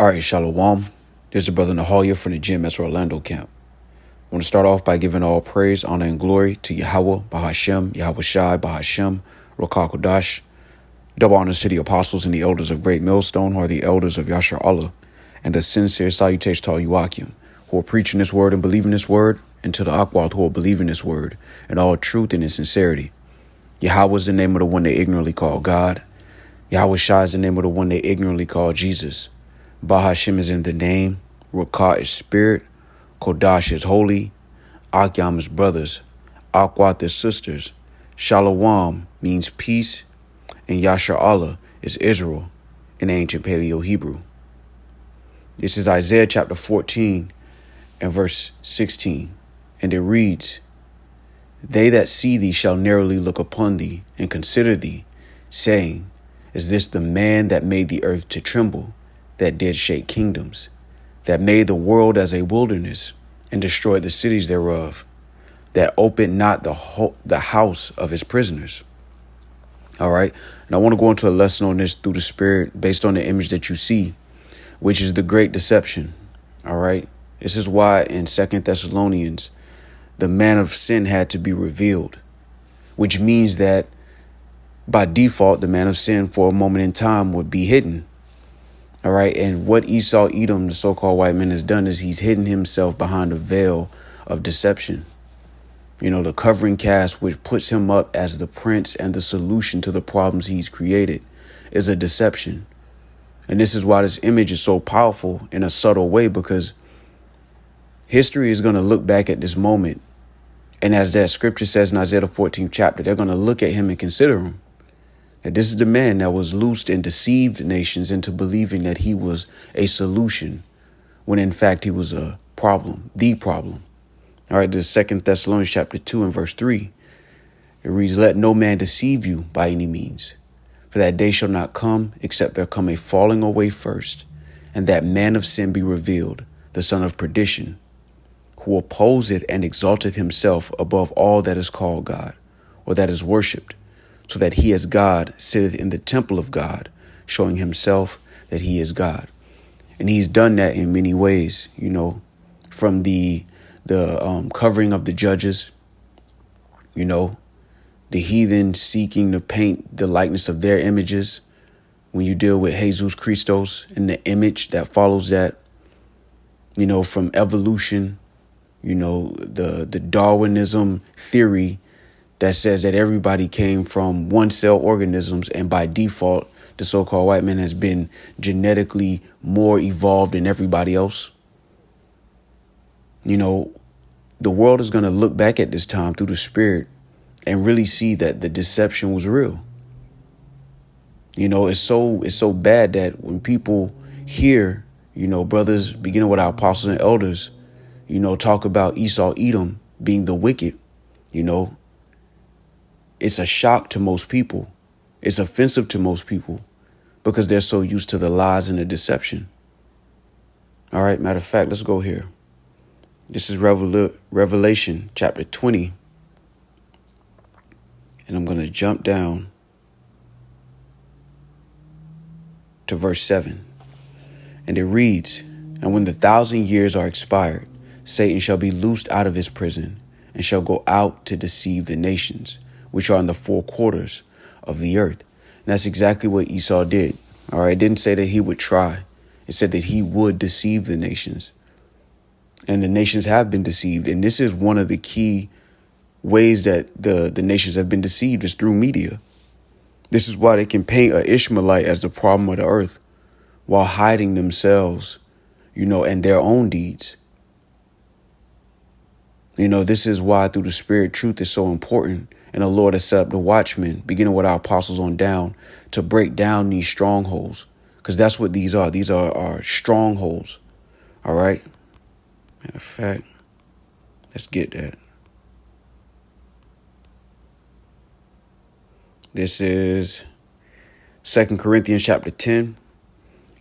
All right, Shalom. This is your brother Nahalia from the GMS Orlando camp. I want to start off by giving all praise, honor, and glory to Yahweh, Bahashem, Yahweh Shai, Bahashem, Rokah Kodash. Double honors to the apostles and the elders of Great Millstone, who are the elders of Yashar Allah, and a sincere salutation to all Yuakim, who are preaching this word and believing this word, and to the Akwad, who are believing this word, in all truth and in sincerity. Yahweh is the name of the one they ignorantly call God. Yahweh Shai is the name of the one they ignorantly call Jesus. Bahashem is in the name, Rokah is spirit, Kodash is holy, Akyam is brothers, Akwat is sisters, Shalom means peace, and Yashar Allah is Israel in ancient Paleo-Hebrew. This is Isaiah chapter 14 and verse 16, and it reads, "They that see thee shall narrowly look upon thee and consider thee, saying, Is this the man that made the earth to tremble, that did shake kingdoms, that made the world as a wilderness, and destroyed the cities thereof, that opened not the house of his prisoners?" All right. And I want to go into a lesson on this through the Spirit based on the image that you see, which is the great deception. All right. This is why in 2 Thessalonians, the man of sin had to be revealed, which means that by default, the man of sin for a moment in time would be hidden. All right. And what Esau Edom, the so-called white man, has done is he's hidden himself behind a veil of deception. You know, the covering cast, which puts him up as the prince and the solution to the problems he's created, is a deception. And this is why this image is so powerful in a subtle way, because history is going to look back at this moment. And as that scripture says in Isaiah the 14th chapter, they're going to look at him and consider him. That this is the man that was loosed and deceived nations into believing that he was a solution, when in fact he was a problem, the problem. All right, this is 2 Thessalonians chapter 2 and verse 3. It reads, "Let no man deceive you by any means, for that day shall not come, except there come a falling away first, and that man of sin be revealed, the son of perdition, who opposeth and exalteth himself above all that is called God, or that is worshipped, so that he as God sitteth in the temple of God, showing himself that he is God." And he's done that in many ways, you know, from the covering of the judges, you know, the heathen seeking to paint the likeness of their images. When you deal with Jesus Christos and the image that follows that, you know, from evolution, you know, the Darwinism theory that says that everybody came from one-cell organisms, and by default, the so-called white man has been genetically more evolved than everybody else. You know, the world is going to look back at this time through the Spirit and really see that the deception was real. You know, it's so bad that when people hear, you know, brothers, beginning with our apostles and elders, you know, talk about Esau Edom being the wicked, you know, it's a shock to most people. It's offensive to most people because they're so used to the lies and the deception. All right. Matter of fact, let's go here. This is Revelation chapter 20. And I'm going to jump down to verse 7. And it reads, "And when the 1,000 years are expired, Satan shall be loosed out of his prison and shall go out to deceive the nations, which are in the four quarters of the earth." And that's exactly what Esau did. All right. It didn't say that he would try. It said that he would deceive the nations. And the nations have been deceived. And this is one of the key ways that the nations have been deceived, is through media. This is why they can paint an Ishmaelite as the problem of the earth while hiding themselves, you know, and their own deeds. You know, this is why through the Spirit, truth is so important. And the Lord has set up the watchmen, beginning with our apostles on down, to break down these strongholds, because that's what these are. These are our strongholds. All right. Matter of fact, let's get that. This is 2 Corinthians chapter 10,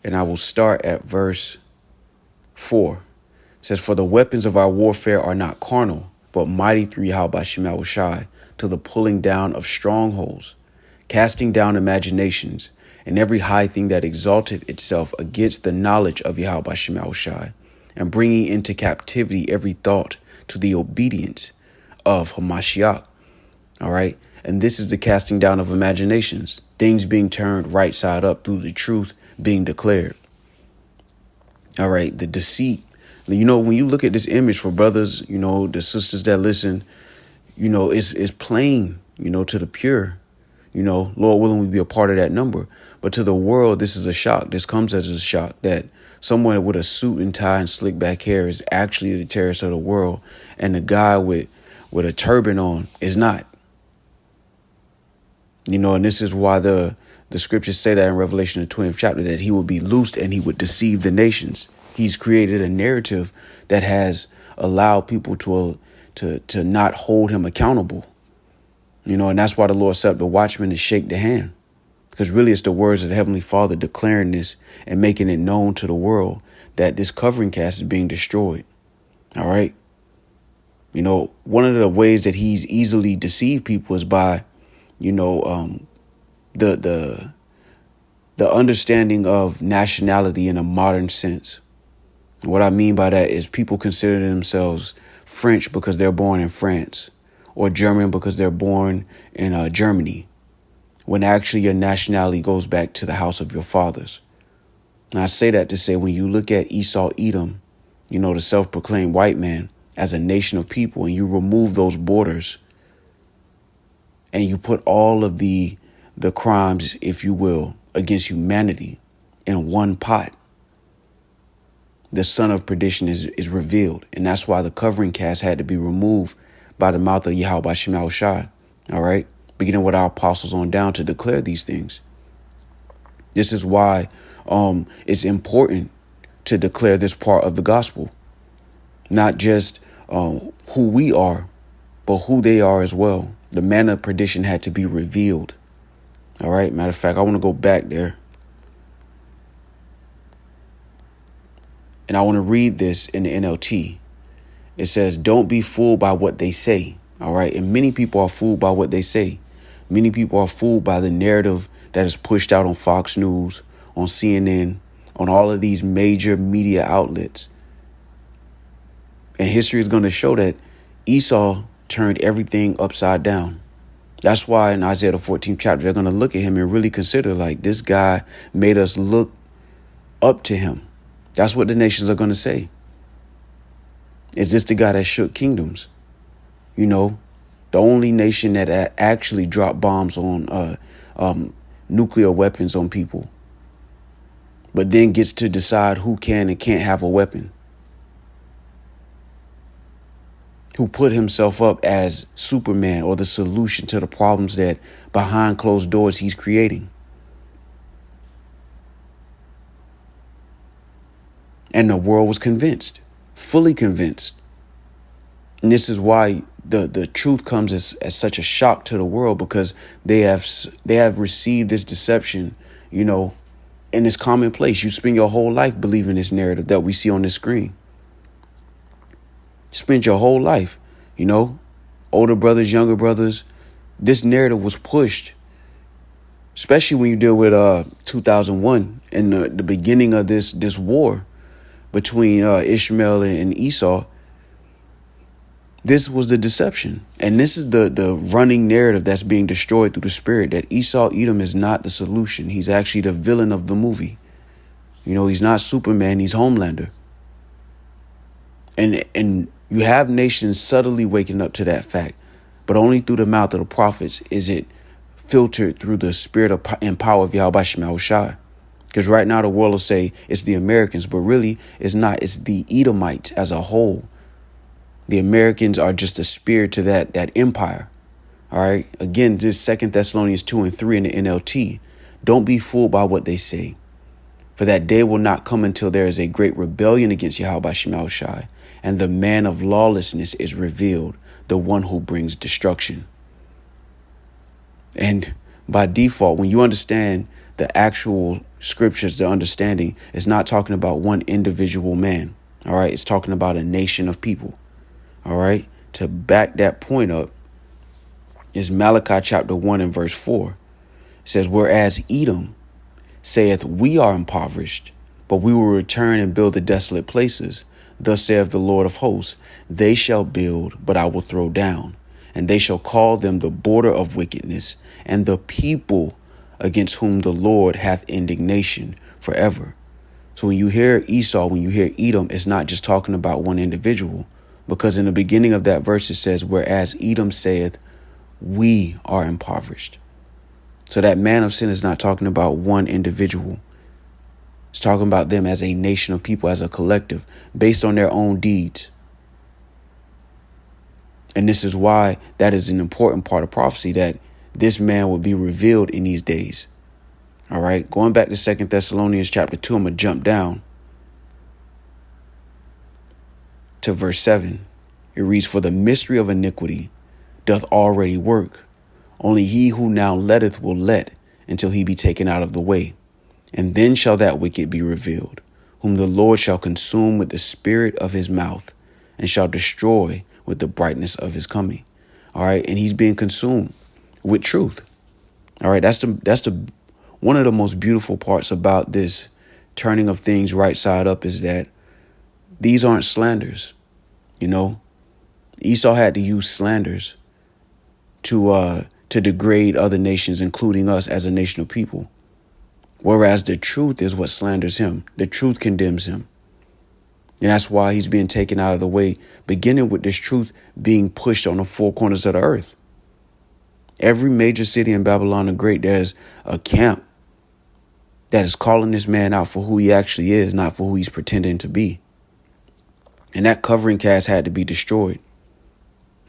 and I will start at verse 4. It says, "For the weapons of our warfare are not carnal, but mighty through Yahweh Shai, to the pulling down of strongholds, casting down imaginations, and every high thing that exalted itself against the knowledge of Yahweh Shema Shai, and bringing into captivity every thought to the obedience of Hamashiach. All right. And this is the casting down of imaginations, things being turned right side up through the truth being declared. All right. The deceit. You know, when you look at this image for brothers, you know, the sisters that listen, you know, it's plain, you know, to the pure, you know, Lord willing, we be a part of that number. But to the world, this is a shock. This comes as a shock that someone with a suit and tie and slick back hair is actually the terrorist of the world. And the guy with a turban on is not. You know, and this is why the scriptures say that in Revelation, the 20th chapter, that he would be loosed and he would deceive the nations. He's created a narrative that has allowed people to not hold him accountable. You know, and that's why the Lord set up the watchman to shake the hand. Because really it's the words of the Heavenly Father declaring this and making it known to the world that this covering cast is being destroyed. All right. You know, one of the ways that he's easily deceived people is by, you know, the understanding of nationality in a modern sense. What I mean by that is people consider themselves French because they're born in France, or German because they're born in Germany, when actually your nationality goes back to the house of your fathers. And I say that to say, when you look at Esau, Edom, you know, the self-proclaimed white man, as a nation of people, and you remove those borders and you put all of the crimes, if you will, against humanity in one pot, the son of perdition is revealed. And that's why the covering cast had to be removed by the mouth of Yahweh Shema Shai. All right. Beginning with our apostles on down to declare these things. This is why it's important to declare this part of the gospel, not just who we are, but who they are as well. The manner of perdition had to be revealed. All right. Matter of fact, I want to go back there. And I want to read this in the NLT. It says, don't be fooled by what they say. All right. And many people are fooled by what they say. Many people are fooled by the narrative that is pushed out on Fox News, on CNN, on all of these major media outlets. And history is going to show that Esau turned everything upside down. That's why in Isaiah the 14th chapter, they're going to look at him and really consider, like, this guy made us look up to him. That's what the nations are going to say. Is this the guy that shook kingdoms? You know, the only nation that actually dropped bombs on nuclear weapons on people, but then gets to decide who can and can't have a weapon. Who put himself up as Superman or the solution to the problems that behind closed doors he's creating. And the world was convinced, fully convinced. And this is why the truth comes as such a shock to the world, because they have received this deception, you know, in this commonplace. You spend your whole life believing this narrative that we see on this screen. Spend your whole life, you know, older brothers, younger brothers. This narrative was pushed, especially when you deal with 2001 and the beginning of this war between Ishmael and Esau. This was the deception. And this is the running narrative that's being destroyed through the spirit, that Esau, Edom is not the solution. He's actually the villain of the movie. You know, he's not Superman. He's Homelander. And you have nations subtly waking up to that fact, but only through the mouth of the prophets is it filtered through the spirit and power of Yahweh Shema Shai. Because right now the world will say it's the Americans, but really it's not. It's the Edomites as a whole. The Americans are just a spear to that empire. All right. Again, this 2 Thessalonians 2 and 3 in the NLT. Don't be fooled by what they say, for that day will not come until there is a great rebellion against Yahweh Shema Shai, and the man of lawlessness is revealed, the one who brings destruction. And by default, when you understand the actual scriptures, the understanding is not talking about one individual man. All right. It's talking about a nation of people. All right. To back that point up is Malachi chapter 1 and verse 4. It says, whereas Edom saith, we are impoverished, but we will return and build the desolate places. Thus saith the Lord of hosts, they shall build, but I will throw down, and they shall call them the border of wickedness, and the people against whom the Lord hath indignation forever. So when you hear Esau, when you hear Edom, it's not just talking about one individual, because in the beginning of that verse, it says, whereas Edom saith, we are impoverished. So that man of sin is not talking about one individual. It's talking about them as a nation of people, as a collective, based on their own deeds. And this is why that is an important part of prophecy, that this man will be revealed in these days. All right, going back to 2 Thessalonians chapter 2, I'm going to jump down to verse 7. It reads, for the mystery of iniquity doth already work. Only he who now letteth will let until he be taken out of the way. And then shall that wicked be revealed, whom the Lord shall consume with the spirit of his mouth, and shall destroy with the brightness of his coming. All right. And he's being consumed with truth. All right. That's the one of the most beautiful parts about this turning of things right side up, is that these aren't slanders. You know, Esau had to use slanders to degrade other nations, including us as a nation of people. Whereas the truth is what slanders him. The truth condemns him. And that's why he's being taken out of the way, beginning with this truth being pushed on the four corners of the earth. Every major city in Babylon the Great, there's a camp that is calling this man out for who he actually is, not for who he's pretending to be. And that covering cast had to be destroyed.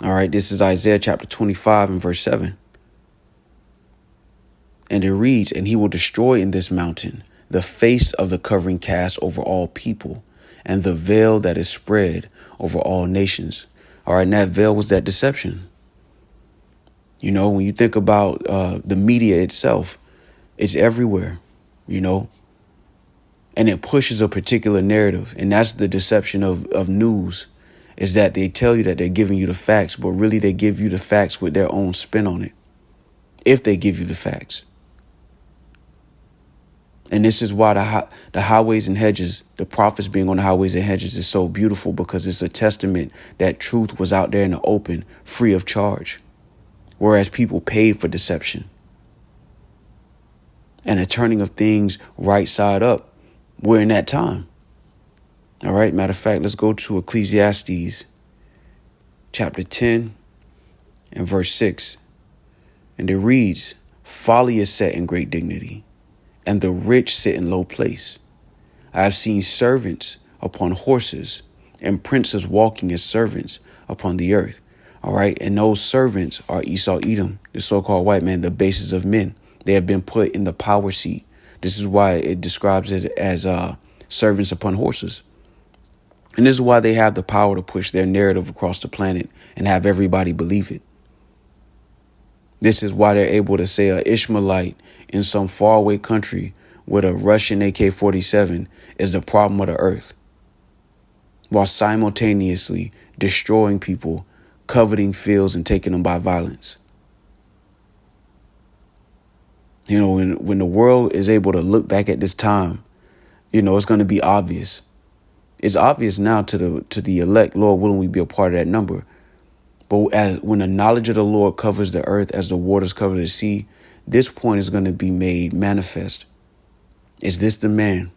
All right, this is Isaiah chapter 25 and verse 7. And it reads, and he will destroy in this mountain the face of the covering cast over all people, and the veil that is spread over all nations. All right, and that veil was that deception. You know, when you think about the media itself, it's everywhere, you know, and it pushes a particular narrative. And that's the deception of news, is that they tell you that they're giving you the facts, but really they give you the facts with their own spin on it, if they give you the facts. And this is why the highways and hedges, the prophets being on the highways and hedges, is so beautiful, because it's a testament that truth was out there in the open, free of charge, whereas people paid for deception. And a turning of things right side up, we're in that time. All right, matter of fact, let's go to Ecclesiastes chapter 10 and verse 6. And it reads, folly is set in great dignity, and the rich sit in low place. I have seen servants upon horses, and princes walking as servants upon the earth. All right. And those servants are Esau, Edom, the so-called white man, the basis of men. They have been put in the power seat. This is why it describes it as servants upon horses. And this is why they have the power to push their narrative across the planet and have everybody believe it. This is why they're able to say an Ishmaelite in some faraway country with a Russian AK-47 is the problem of the earth, while simultaneously destroying people, coveting fields, and taking them by violence. You know, when the world is able to look back at this time, you know, it's going to be obvious. It's obvious now to the elect. Lord willing, we be a part of that number. But when the knowledge of the Lord covers the earth as the waters cover the sea, this point is going to be made manifest. Is this the man?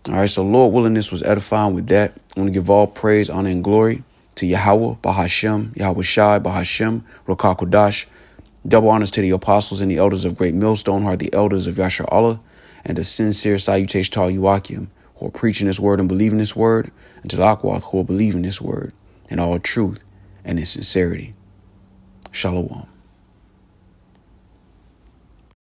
All right, so Lord willing, this was edifying with that. I want to give all praise, honor, and glory to Yahweh, Bahashem, Yahweh Shai, Bahashem, Rokakodash. Double honors to the apostles and the elders of Great Millstone, who are the elders of Yashar Allah, and a sincere salutation to all you Akim, who are preaching this word and believing this word, and to the Akwath, who are believing this word in all truth and in sincerity. Shalom.